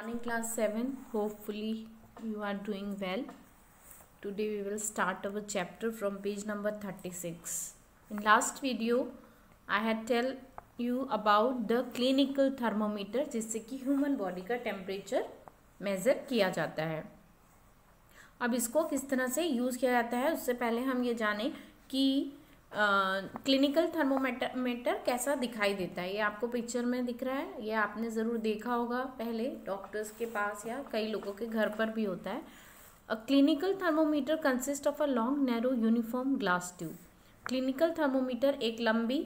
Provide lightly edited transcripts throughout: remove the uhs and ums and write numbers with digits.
Morning class 7. Hopefully you are doing well. Today we will start our chapter from page number 36. In last video I had tell you about the clinical thermometer जिससे कि human body का temperature measure किया जाता है. अब इसको किस तरह से यूज़ किया जाता है उससे पहले हम ये जानें कि क्लिनिकल थर्मोमीटर कैसा दिखाई देता है. ये आपको पिक्चर में दिख रहा है, ये आपने ज़रूर देखा होगा पहले डॉक्टर्स के पास या कई लोगों के घर पर भी होता है. A clinical thermometer consist of a long narrow uniform glass tube. Clinical thermometer एक लंबी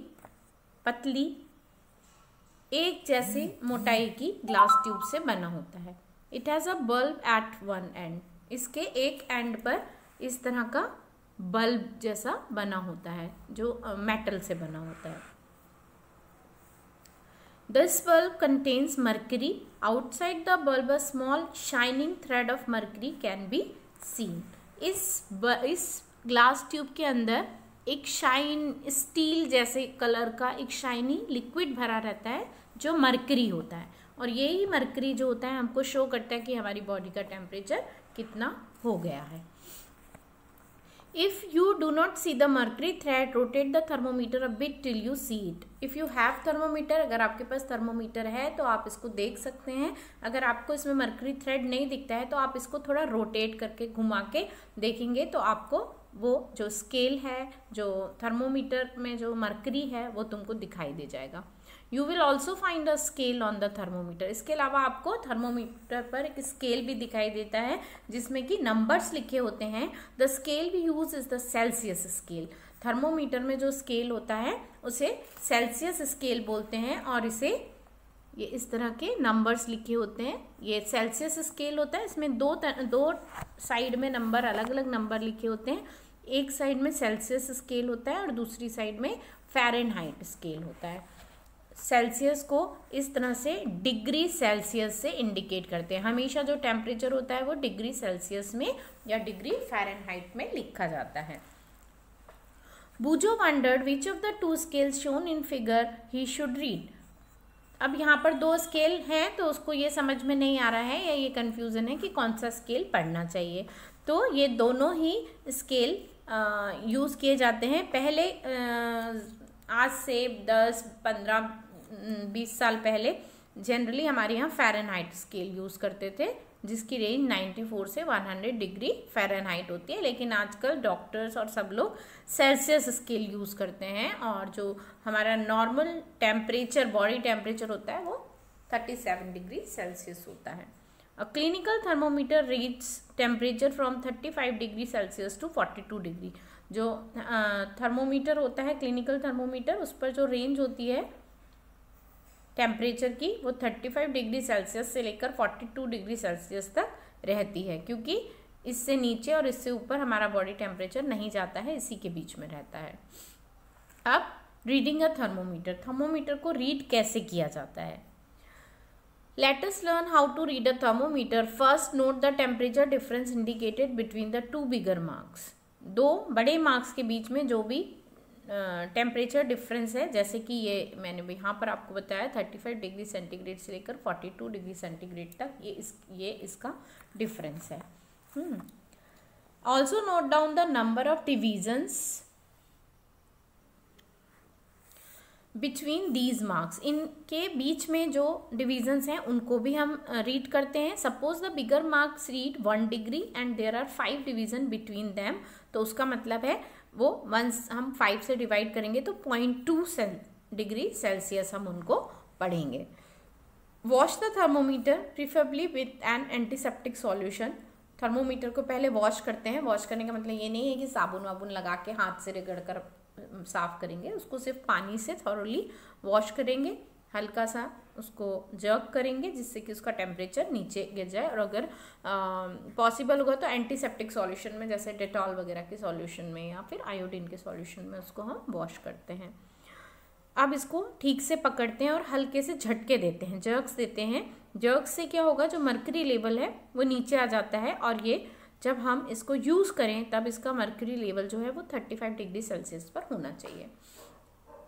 पतली एक जैसे मोटाई की ग्लास ट्यूब से बना होता है. It has a bulb at one end. इसके एक एंड पर इस तरह का बल्ब जैसा बना होता है जो मेटल से बना होता है. This bulb contains mercury. Outside the bulb a small shining thread of mercury can be seen. इस ग्लास ट्यूब के अंदर एक स्टील जैसे कलर का एक शाइनी लिक्विड भरा रहता है जो मर्करी होता है, और यही मर्करी जो होता है हमको शो करता है कि हमारी बॉडी का टेम्परेचर कितना हो गया है. If you do not see the mercury thread, rotate the thermometer a bit till you see it. If you have thermometer, अगर आपके पास थर्मोमीटर है तो आप इसको देख सकते हैं. अगर आपको इसमें मर्करी थ्रेड नहीं दिखता है तो आप इसको थोड़ा रोटेट करके घुमा के देखेंगे तो आपको वो जो स्केल है, जो थर्मोमीटर में जो मर्करी है वो तुमको दिखाई दे जाएगा. You will also find a scale on the thermometer. इसके अलावा आपको थर्मोमीटर पर एक स्केल भी दिखाई देता है जिसमें कि नंबर्स लिखे होते हैं. The scale we use is the Celsius scale. Thermometer में जो स्केल होता है उसे सेल्सियस स्केल बोलते हैं, और इसे ये इस तरह के नंबर्स लिखे होते हैं. ये सेल्सियस स्केल होता है. इसमें दो साइड में नंबर, अलग अलग नंबर लिखे होते हैं. एक साइड में सेल्सियस स्केल होता है और दूसरी साइड में फ़ारेनहाइट स्केल होता है. सेल्सियस को इस तरह से डिग्री सेल्सियस से इंडिकेट करते हैं. हमेशा जो टेम्परेचर होता है वो डिग्री सेल्सियस में या डिग्री फ़ारेनहाइट में लिखा जाता है. Boojho wondered which of the two scales shown in figure he should read. अब यहाँ पर दो स्केल हैं तो उसको ये समझ में नहीं आ रहा है या ये कन्फ्यूज़न है कि कौन सा स्केल पढ़ना चाहिए. तो ये दोनों ही स्केल यूज़ किए जाते हैं. पहले आज से 10, 15, 20 साल पहले जनरली हमारे यहाँ फ़ारेनहाइट स्केल यूज़ करते थे जिसकी रेंज 94 से 100 डिग्री फ़ारेनहाइट होती है. लेकिन आजकल डॉक्टर्स और सब लोग सेल्सियस स्केल यूज़ करते हैं, और जो हमारा नॉर्मल टेम्परेचर, बॉडी टेम्परेचर होता है वो 37 डिग्री सेल्सियस होता है. A clinical thermometer reads temperature from 35 degree Celsius to 42 degree. जो थर्मोमीटर होता है, क्लिनिकल थर्मोमीटर, उस पर जो रेंज होती है टेम्परेचर की वो 35 डिग्री सेल्सियस से लेकर 42 डिग्री सेल्सियस तक रहती है, क्योंकि इससे नीचे और इससे ऊपर हमारा बॉडी टेम्परेचर नहीं जाता है, इसी के बीच में रहता है. अब रीडिंग अ थर्मोमीटर. थर्मोमीटर को रीड कैसे किया जाता है. Let us learn how to read a thermometer. First, note the temperature difference indicated between the two bigger marks. दो बड़े मार्क्स के बीच में जो भी टेम्परेचर डिफरेंस है, जैसे कि ये मैंने यहाँ पर आपको बताया 35 डिग्री सेंटीग्रेड से लेकर 42 डिग्री सेंटीग्रेड तक, ये इसका डिफरेंस है. Also note down the number of divisions between these marks. इनके बीच में जो डिवीजन्स हैं उनको भी हम रीड करते हैं. Suppose the bigger marks read 1 degree and there are 5 division between them. तो उसका मतलब है वो वंस हम 5 से डिवाइड करेंगे तो 0.2 डिग्री सेल्सियस हम उनको पढ़ेंगे. Wash the thermometer preferably with an antiseptic solution. Thermometer को पहले वॉश करते हैं. वॉश करने का मतलब ये नहीं है कि साबुन वाबुन लगा के हाथ से रगड़ कर साफ करेंगे. उसको सिर्फ पानी से थॉरली वॉश करेंगे, हल्का सा उसको जर्क करेंगे जिससे कि उसका टेम्परेचर नीचे गिर जाए. और अगर पॉसिबल होगा तो एंटीसेप्टिक सॉल्यूशन में, जैसे डेटॉल वगैरह के सॉल्यूशन में या फिर आयोडीन के सॉल्यूशन में उसको हम वॉश करते हैं. अब इसको ठीक से पकड़ते हैं और हल्के से झटके देते हैं, जर्क्स देते हैं. जर्क्स से क्या होगा, जो मर्करी लेवल है वो नीचे आ जाता है, और ये जब हम इसको यूज़ करें तब इसका मर्करी लेवल जो है वो 35 डिग्री सेल्सियस पर होना चाहिए.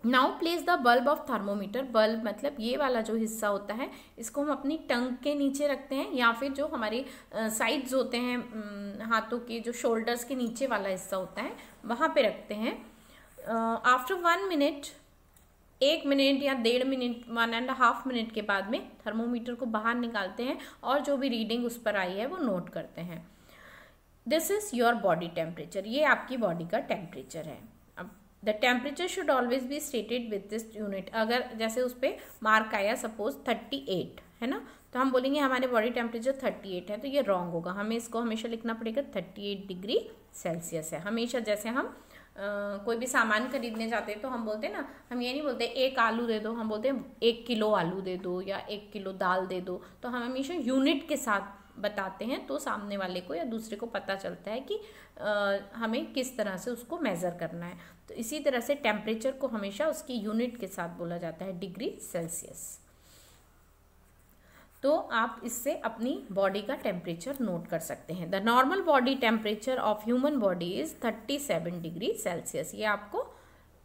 Now place the bulb of thermometer. Bulb मतलब ये वाला जो हिस्सा होता है, इसको हम अपनी टंग के नीचे रखते हैं या फिर जो हमारे साइड्स होते हैं हाथों के, जो शोल्डर्स के नीचे वाला हिस्सा होता है वहाँ पे रखते हैं। आफ्टर 1 मिनट, 1 मिनट या 1.5 मिनट, 1.5 मिनट के बाद में थर्मोमीटर को बाहर निकालते हैं और जो भी रीडिंग उस पर आई है वो नोट करते हैं। This is your body temperature, ये आपकी बॉडी का टेम्परेचर है। अब the temperature should always be stated with this unit. अगर जैसे उस पर मार्क आया सपोज 38 है ना, तो हम बोलेंगे हमारे बॉडी टेम्परेचर 38 है, तो ये रॉन्ग होगा। हमें इसको हमेशा लिखना पड़ेगा 38 डिग्री सेल्सियस है। हमेशा जैसे हम कोई भी सामान खरीदने जाते हैं तो हम बोलते हैं ना, हम ये नहीं बोलते 1 आलू दे दो, हम बोलते हैं 1 किलो आलू दे दो या 1 किलो दाल दे दो। तो हम हमेशा यूनिट के साथ बताते हैं, तो सामने वाले को या दूसरे को पता चलता है कि हमें किस तरह से उसको मेज़र करना है। तो इसी तरह से टेम्परेचर को हमेशा उसकी यूनिट के साथ बोला जाता है, डिग्री सेल्सियस। तो आप इससे अपनी बॉडी का टेम्परेचर नोट कर सकते हैं। The normal body temperature of human body is 37 degree Celsius. ये आपको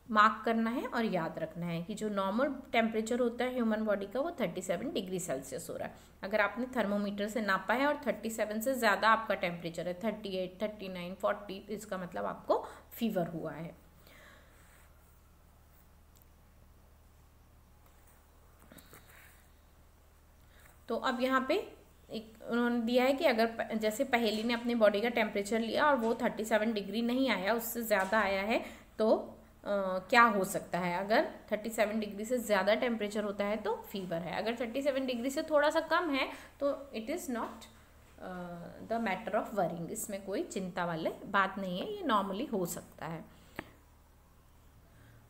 मार्क करना है और याद रखना है कि जो नॉर्मल टेम्परेचर होता है ह्यूमन बॉडी का वो 37 डिग्री सेल्सियस हो रहा है। अगर आपने थर्मोमीटर से नापा है और 37 से ज़्यादा आपका टेम्परेचर है, 38, 39, 40, इसका मतलब आपको फीवर हुआ है। तो अब यहाँ पे एक उन्होंने दिया है कि अगर जैसे पहेली ने अपनी बॉडी का टेम्परेचर लिया और वो 37 डिग्री नहीं आया, उससे ज़्यादा आया है, तो क्या हो सकता है। अगर 37 डिग्री से ज़्यादा टेम्परेचर होता है तो फीवर है, अगर 37 डिग्री से थोड़ा सा कम है तो it is not the matter of worrying. इसमें कोई चिंता वाली बात नहीं है, ये नॉर्मली हो सकता है।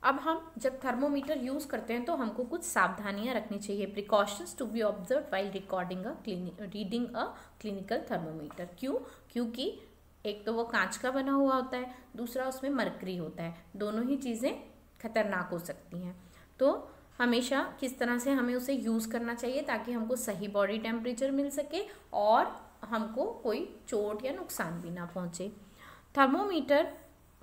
अब हम जब थर्मोमीटर यूज़ करते हैं तो हमको कुछ सावधानियां रखनी चाहिए। Precautions to be observe while reading a clinical thermometer. क्यों? क्योंकि एक तो वो कांच का बना हुआ होता है, दूसरा उसमें मरकरी होता है, दोनों ही चीज़ें खतरनाक हो सकती हैं। तो हमेशा किस तरह से हमें उसे यूज़ करना चाहिए ताकि हमको सही बॉडी टेम्परेचर मिल सके और हमको कोई चोट या नुकसान भी ना पहुँचे। Thermometer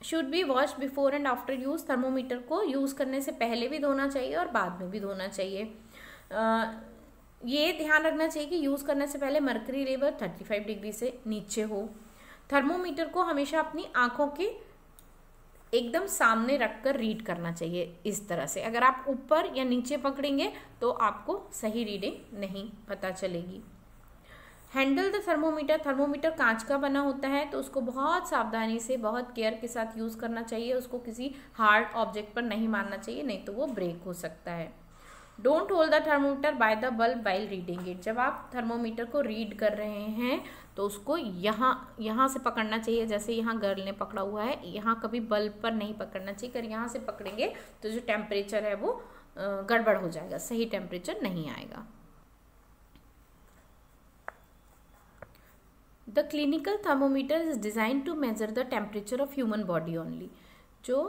should be wash before and after use. Thermometer को यूज़ करने से पहले भी धोना चाहिए और बाद में भी धोना चाहिए। ये ध्यान रखना चाहिए कि यूज़ करने से पहले मरकरी लेवल 35 डिग्री से नीचे हो। थर्मोमीटर को हमेशा अपनी आंखों के एकदम सामने रखकर रीड करना चाहिए इस तरह से। अगर आप ऊपर या नीचे पकड़ेंगे तो आपको सही रीडिंग नहीं पता चलेगी। Handle the thermometer. थर्मोमीटर कांच का बना होता है तो उसको बहुत सावधानी से, बहुत केयर के साथ यूज़ करना चाहिए। उसको किसी हार्ड ऑब्जेक्ट पर नहीं मारना चाहिए, नहीं तो वो ब्रेक हो सकता है। Don't hold the thermometer by the bulb while reading it. जब आप थर्मोमीटर को रीड कर रहे हैं तो उसको यहाँ से पकड़ना चाहिए, जैसे यहाँ गर्ल ने पकड़ा हुआ है। यहाँ कभी बल्ब पर नहीं पकड़ना चाहिए, अगर यहाँ से पकड़ेंगे तो जो टेम्परेचर है वो गड़बड़ हो जाएगा, सही टेम्परेचर नहीं आएगा। The clinical thermometer is design to measure the temperature of human body only. जो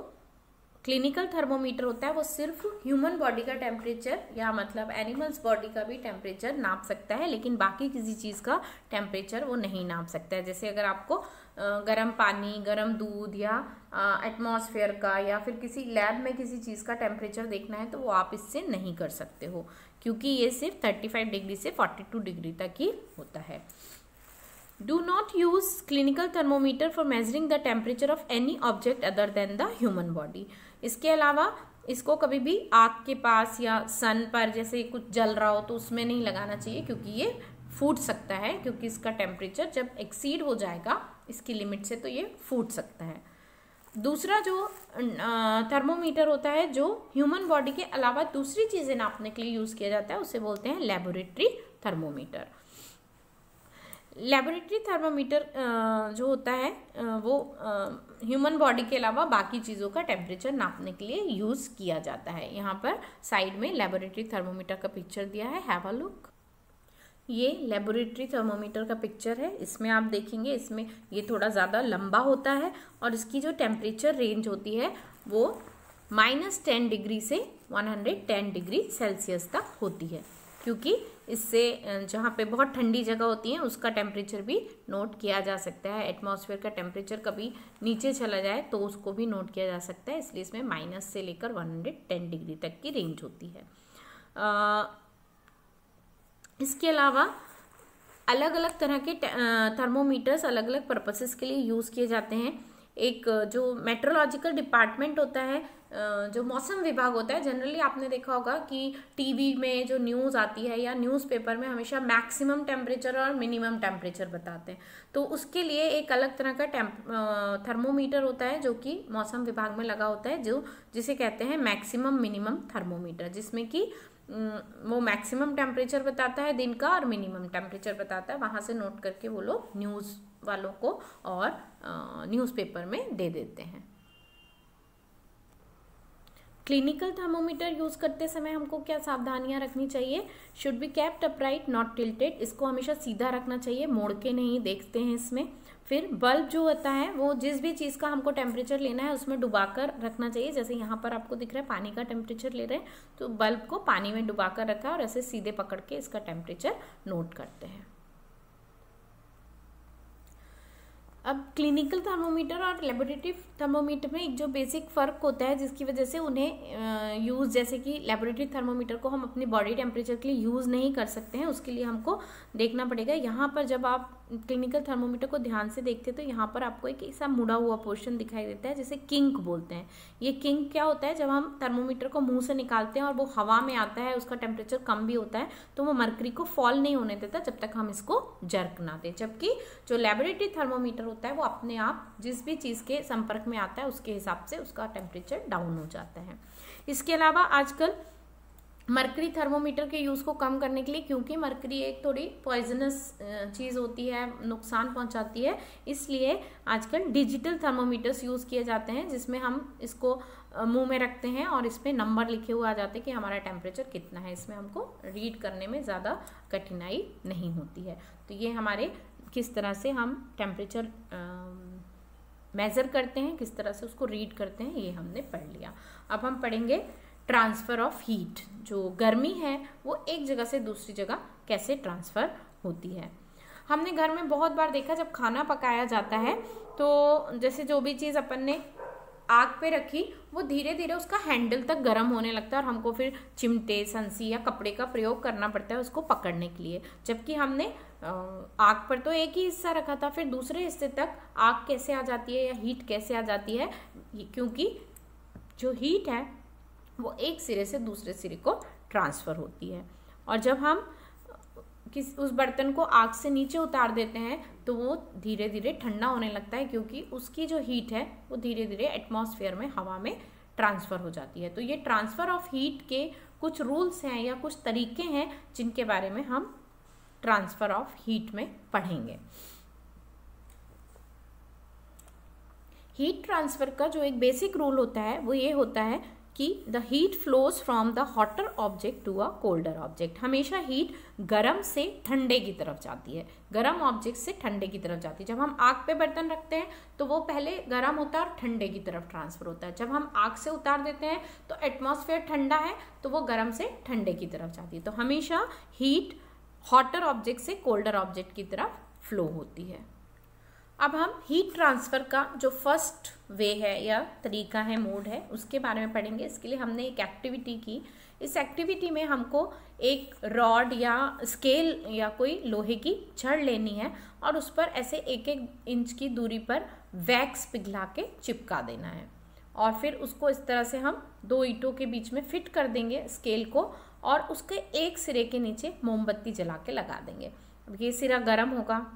क्लिनिकल थर्मोमीटर होता है वो सिर्फ ह्यूमन बॉडी का टेम्परेचर या मतलब एनिमल्स बॉडी का भी टेम्परेचर नाप सकता है, लेकिन बाकी किसी चीज़ का टेम्परेचर वो नहीं नाप सकता है। जैसे अगर आपको गर्म पानी, गर्म दूध या एटमॉस्फेयर का या फिर किसी लैब में किसी चीज़ का टेम्परेचर देखना है तो वो आप इससे नहीं कर सकते हो, क्योंकि ये सिर्फ 35 डिग्री से 42 डिग्री तक ही होता है। Do not use clinical thermometer for measuring the temperature of any object other than the human body. इसके अलावा इसको कभी भी आग के पास या सन पर जैसे कुछ जल रहा हो तो उसमें नहीं लगाना चाहिए, क्योंकि ये फूट सकता है, क्योंकि इसका टेम्परेचर जब एक्सीड हो जाएगा इसकी लिमिट से तो ये फूट सकता है। दूसरा जो थर्मोमीटर होता है जो ह्यूमन बॉडी के अलावा दूसरी चीज़ें नापने के लिए यूज़ किया जाता है उसे बोलते हैं लेबोरेटरी थर्मोमीटर। लेबोरेटरी थर्मोमीटर जो होता है वो ह्यूमन बॉडी के अलावा बाकी चीज़ों का टेम्परेचर नापने के लिए यूज़ किया जाता है। यहाँ पर साइड में लेबोरेटरी थर्मोमीटर का पिक्चर दिया है, हैव अ लुक। ये लेबोरेटरी थर्मोमीटर का पिक्चर है। इसमें आप देखेंगे इसमें ये थोड़ा ज़्यादा लंबा होता है और इसकी जो टेम्परेचर रेंज होती है वो -10 डिग्री से 110 डिग्री सेल्सियस तक होती है। क्योंकि इससे जहाँ पे बहुत ठंडी जगह होती है उसका टेम्परेचर भी नोट किया जा सकता है। एटमॉस्फेयर का टेम्परेचर कभी नीचे चला जाए तो उसको भी नोट किया जा सकता है, इसलिए इसमें माइनस से लेकर 110 डिग्री तक की रेंज होती है। इसके अलावा अलग अलग तरह के थर्मोमीटर्स अलग अलग पर्पसेस के लिए यूज़ किए जाते हैं। एक जो मेट्रोलॉजिकल डिपार्टमेंट होता है, जो मौसम विभाग होता है, जनरली आपने देखा होगा कि टीवी में जो न्यूज़ आती है या न्यूज़पेपर में हमेशा मैक्सिमम टेम्परेचर और मिनिमम टेम्परेचर बताते हैं। तो उसके लिए एक अलग तरह का थर्मोमीटर होता है जो कि मौसम विभाग में लगा होता है, जिसे कहते हैं मैक्सिमम मिनिमम थर्मोमीटर, जिसमें कि वो मैक्सिमम टेम्परेचर बताता है दिन का और मिनिमम टेम्परेचर बताता है। वहाँ से नोट करके वो लोग न्यूज़ वालों को और न्यूज़पेपर में दे देते हैं। क्लिनिकल थर्मोमीटर यूज़ करते समय हमको क्या सावधानियां रखनी चाहिए? Should be kept upright not tilted, इसको हमेशा सीधा रखना चाहिए, मोड़ के नहीं देखते हैं इसमें। फिर बल्ब जो होता है वो जिस भी चीज़ का हमको टेम्परेचर लेना है उसमें डुबाकर रखना चाहिए। जैसे यहाँ पर आपको दिख रहा है पानी का टेम्परेचर ले रहे हैं, तो बल्ब को पानी में डुबाकर रखा है और ऐसे सीधे पकड़ के इसका टेम्परेचर नोट करते हैं। अब क्लिनिकल थर्मोमीटर और लेबोरेटरी थर्मोमीटर में एक जो बेसिक फ़र्क होता है जिसकी वजह से उन्हें यूज़, जैसे कि लेबोरेटरी थर्मोमीटर को हम अपनी बॉडी टेम्परेचर के लिए यूज़ नहीं कर सकते हैं, उसके लिए हमको देखना पड़ेगा। यहाँ पर जब आप क्लिनिकल थर्मोमीटर को ध्यान से देखते हैं तो यहाँ पर आपको एक ऐसा मुड़ा हुआ पोर्शन दिखाई देता है जिसे किंक बोलते हैं। ये किंक क्या होता है? जब हम थर्मोमीटर को मुँह से निकालते हैं और वो हवा में आता है, उसका टेम्परेचर कम भी होता है, तो वो मरकरी को फॉल नहीं होने देता जब तक हम इसको जर्क ना दें। जबकि जो लेबोरेटरी थर्मोमीटर होता है वो अपने आप जिस भी चीज़ के संपर्क में आता है उसके हिसाब से उसका टेम्परेचर डाउन हो जाता है। इसके अलावा आजकल मरकरी थर्मोमीटर के यूज़ को कम करने के लिए, क्योंकि मरकरी एक थोड़ी पॉइजनस चीज़ होती है, नुकसान पहुंचाती है, इसलिए आजकल डिजिटल थर्मोमीटर्स यूज़ किए जाते हैं जिसमें हम इसको मुंह में रखते हैं और इस पर नंबर लिखे हुए आ जाते हैं कि हमारा टेम्परेचर कितना है। इसमें हमको रीड करने में ज़्यादा कठिनाई नहीं होती है। तो ये हमारे किस तरह से हम टेम्परेचर मेज़र करते हैं, किस तरह से उसको रीड करते हैं, ये हमने पढ़ लिया। अब हम पढ़ेंगे ट्रांसफ़र ऑफ हीट। जो गर्मी है वो एक जगह से दूसरी जगह कैसे ट्रांसफ़र होती है। हमने घर में बहुत बार देखा, जब खाना पकाया जाता है तो जैसे जो भी चीज़ अपन ने आग पे रखी वो धीरे धीरे उसका हैंडल तक गर्म होने लगता है और हमको फिर चिमटे, संसी या कपड़े का प्रयोग करना पड़ता है उसको पकड़ने के लिए। जबकि हमने आग पर तो एक ही हिस्सा रखा था, फिर दूसरे हिस्से तक आग कैसे आ जाती है या हीट कैसे आ जाती है? क्योंकि जो हीट है वो एक सिरे से दूसरे सिरे को ट्रांसफ़र होती है, और जब हम उस बर्तन को आग से नीचे उतार देते हैं तो वो धीरे धीरे ठंडा होने लगता है, क्योंकि उसकी जो हीट है वो धीरे धीरे एटमॉस्फेयर में, हवा में ट्रांसफ़र हो जाती है। तो ये ट्रांसफ़र ऑफ हीट के कुछ रूल्स हैं या कुछ तरीके हैं जिनके बारे में हम ट्रांसफ़र ऑफ हीट में पढ़ेंगे। हीट ट्रांसफ़र का जो एक बेसिक रूल होता है वो ये होता है कि the heat flows from the hotter object to a colder object. हमेशा हीट गर्म से ठंडे की तरफ जाती है, गर्म ऑब्जेक्ट से ठंडे की तरफ जाती है। जब हम आग पे बर्तन रखते हैं तो वो पहले गर्म होता है और ठंडे की तरफ ट्रांसफ़र होता है। जब हम आग से उतार देते हैं तो एटमॉस्फेयर ठंडा है तो वो गर्म से ठंडे की तरफ जाती है। तो हमेशा हीट हॉटर ऑब्जेक्ट से कोल्डर ऑब्जेक्ट की तरफ फ्लो होती है। अब हम हीट ट्रांसफ़र का जो फर्स्ट वे है या तरीका है, मोड है, उसके बारे में पढ़ेंगे। इसके लिए हमने एक एक्टिविटी की। इस एक्टिविटी में हमको एक रॉड या स्केल या कोई लोहे की छड़ लेनी है और उस पर ऐसे 1-1 इंच की दूरी पर वैक्स पिघला के चिपका देना है, और फिर उसको इस तरह से हम 2 ईंटों के बीच में फिट कर देंगे स्केल को, और उसके एक सिरे के नीचे मोमबत्ती जला के लगा देंगे। अब ये सिरा गर्म होगा,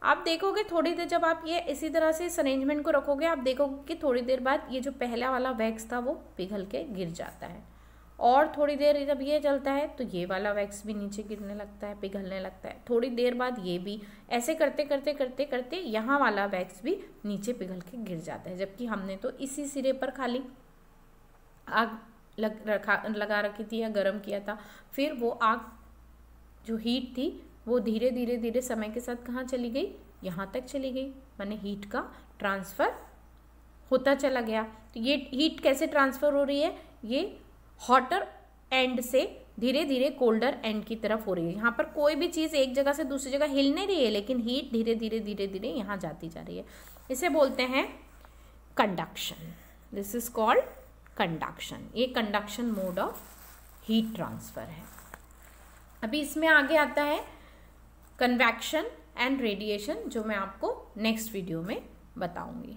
आप देखोगे थोड़ी देर जब आप ये इसी तरह से इस अरेंजमेंट को रखोगे आप देखोगे कि थोड़ी देर बाद ये जो पहला वाला वैक्स था वो पिघल के गिर जाता है, और थोड़ी देर जब ये जलता है तो ये वाला वैक्स भी नीचे गिरने लगता है, पिघलने लगता है। थोड़ी देर बाद ये भी, ऐसे करते करते करते करते यहाँ वाला वैक्स भी नीचे पिघल के गिर जाता है। जबकि हमने तो इसी सिरे पर खाली आग लगा रखी थी या गर्म किया था। फिर वो आग जो हीट थी वो धीरे धीरे धीरे समय के साथ कहाँ चली गई? यहाँ तक चली गई, माने हीट का ट्रांसफ़र होता चला गया। तो ये हीट कैसे ट्रांसफ़र हो रही है? ये हॉटर एंड से धीरे धीरे कोल्डर एंड की तरफ हो रही है। यहाँ पर कोई भी चीज़ एक जगह से दूसरी जगह हिल नहीं रही है, लेकिन हीट धीरे धीरे धीरे धीरे यहाँ जाती जा रही है। इसे बोलते हैं conduction. This is called conduction. ये conduction mode of heat transfer है। अभी इसमें आगे आता है कन्वेक्शन एंड रेडिएशन, जो मैं आपको नेक्स्ट वीडियो में बताऊंगी।